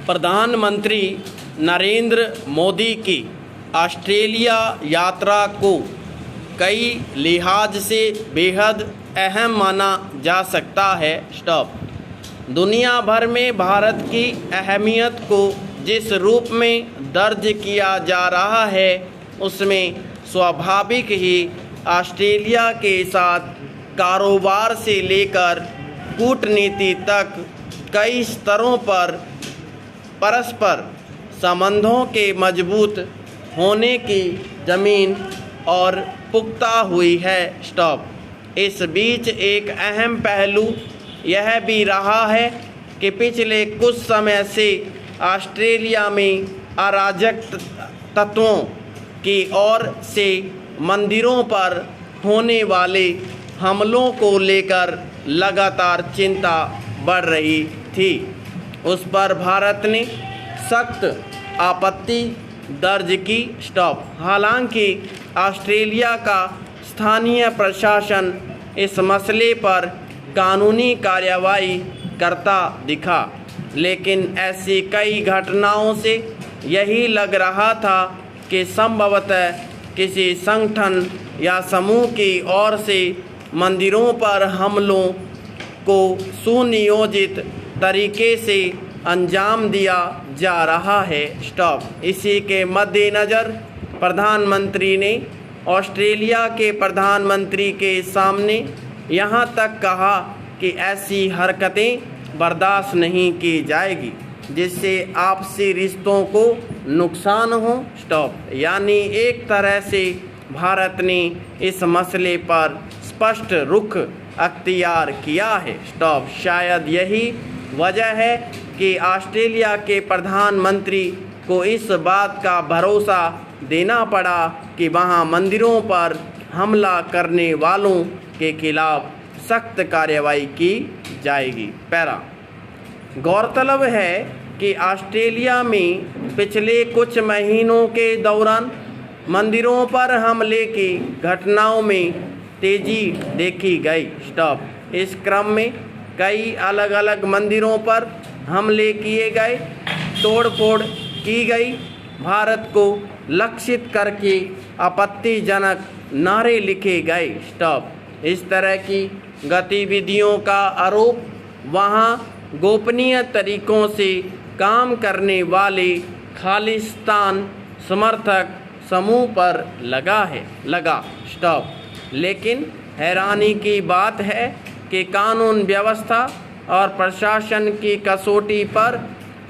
प्रधानमंत्री नरेंद्र मोदी की ऑस्ट्रेलिया यात्रा को कई लिहाज से बेहद अहम माना जा सकता है। दुनिया भर में भारत की अहमियत को जिस रूप में दर्ज किया जा रहा है, उसमें स्वाभाविक ही ऑस्ट्रेलिया के साथ कारोबार से लेकर कूटनीति तक कई स्तरों पर परस्पर संबंधों के मजबूत होने की ज़मीन और पुख्ता हुई है। इस बीच एक अहम पहलू यह भी रहा है कि पिछले कुछ समय से ऑस्ट्रेलिया में अराजक तत्वों की ओर से मंदिरों पर होने वाले हमलों को लेकर लगातार चिंता बढ़ रही थी। उस पर भारत ने सख्त आपत्ति दर्ज की। हालांकि ऑस्ट्रेलिया का स्थानीय प्रशासन इस मसले पर कानूनी कार्रवाई करता दिखा, लेकिन ऐसी कई घटनाओं से यही लग रहा था कि संभवतः किसी संगठन या समूह की ओर से मंदिरों पर हमलों को सुनियोजित तरीके से अंजाम दिया जा रहा है। इसी के मद्देनज़र प्रधानमंत्री ने ऑस्ट्रेलिया के प्रधानमंत्री के सामने यहाँ तक कहा कि ऐसी हरकतें बर्दाश्त नहीं की जाएगी जिससे आपसी रिश्तों को नुकसान हो। यानी एक तरह से भारत ने इस मसले पर स्पष्ट रुख अख्तियार किया है। शायद यही वजह है कि ऑस्ट्रेलिया के प्रधानमंत्री को इस बात का भरोसा देना पड़ा कि वहां मंदिरों पर हमला करने वालों के खिलाफ सख्त कार्रवाई की जाएगी। पैरा गौरतलब है कि ऑस्ट्रेलिया में पिछले कुछ महीनों के दौरान मंदिरों पर हमले की घटनाओं में तेजी देखी गई। इस क्रम में कई अलग अलग मंदिरों पर हमले किए गए, तोड़फोड़ की गई, भारत को लक्षित करके आपत्तिजनक नारे लिखे गए। इस तरह की गतिविधियों का आरोप वहां गोपनीय तरीकों से काम करने वाले खालिस्तान समर्थक समूह पर लगा। लेकिन हैरानी की बात है कि कानून व्यवस्था और प्रशासन की कसौटी पर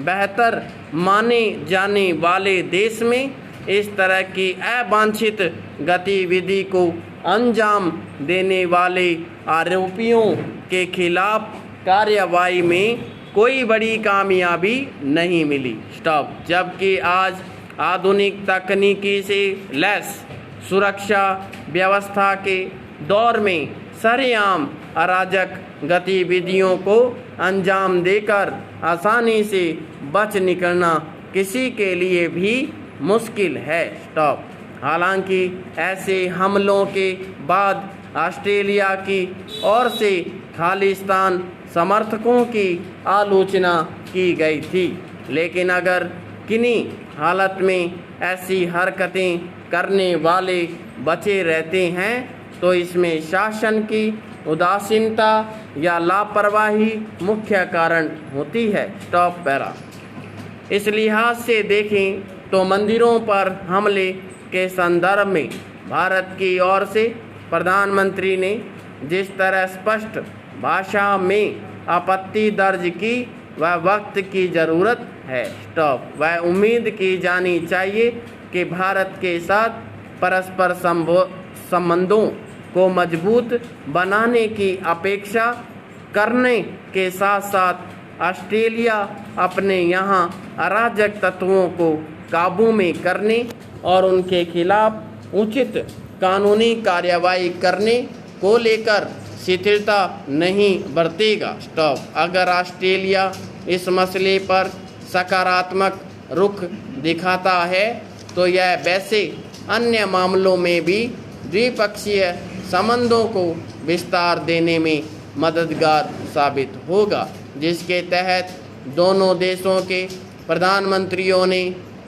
बेहतर माने जाने वाले देश में इस तरह की अवांछित गतिविधि को अंजाम देने वाले आरोपियों के खिलाफ कार्रवाई में कोई बड़ी कामयाबी नहीं मिली। जबकि आज आधुनिक तकनीकी से लैस सुरक्षा व्यवस्था के दौर में सरेआम अराजक गतिविधियों को अंजाम देकर आसानी से बच निकलना किसी के लिए भी मुश्किल है। हालांकि ऐसे हमलों के बाद ऑस्ट्रेलिया की ओर से खालिस्तान समर्थकों की आलोचना की गई थी, लेकिन अगर किन्हीं हालत में ऐसी हरकतें करने वाले बचे रहते हैं तो इसमें शासन की उदासीनता या लापरवाही मुख्य कारण होती है। पैरा इस लिहाज से देखें तो मंदिरों पर हमले के संदर्भ में भारत की ओर से प्रधानमंत्री ने जिस तरह स्पष्ट भाषा में आपत्ति दर्ज की, वह वक्त की ज़रूरत है। वह उम्मीद की जानी चाहिए कि भारत के साथ परस्पर संबंधों को मजबूत बनाने की अपेक्षा करने के साथ साथ ऑस्ट्रेलिया अपने यहाँ अराजक तत्वों को काबू में करने और उनके खिलाफ उचित कानूनी कार्रवाई करने को लेकर शिथिलता नहीं बरतेगा। अगर ऑस्ट्रेलिया इस मसले पर सकारात्मक रुख दिखाता है तो यह वैसे अन्य मामलों में भी द्विपक्षीय संबंधों को विस्तार देने में मददगार साबित होगा, जिसके तहत दोनों देशों के प्रधानमंत्रियों ने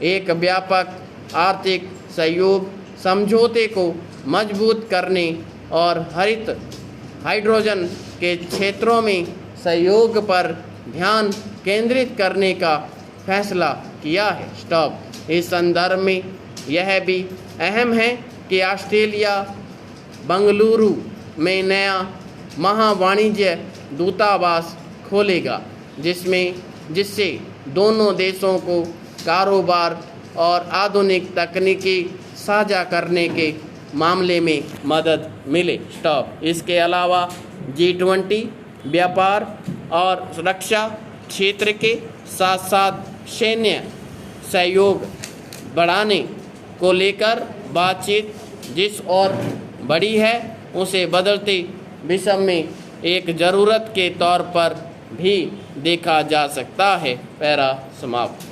एक व्यापक आर्थिक सहयोग समझौते को मजबूत करने और हरित हाइड्रोजन के क्षेत्रों में सहयोग पर ध्यान केंद्रित करने का फैसला किया है। स्टॉप। इस संदर्भ में यह भी अहम है कि ऑस्ट्रेलिया बंगलुरु में नया महावाणिज्य दूतावास खोलेगा, जिससे दोनों देशों को कारोबार और आधुनिक तकनीकी साझा करने के मामले में मदद मिले। स्टॉप। इसके अलावा G20 व्यापार और सुरक्षा क्षेत्र के साथ साथ सैन्य सहयोग बढ़ाने को लेकर बातचीत जिस और बड़ी है उसे बदलते विश्व में एक ज़रूरत के तौर पर भी देखा जा सकता है। पैरा समाप्त।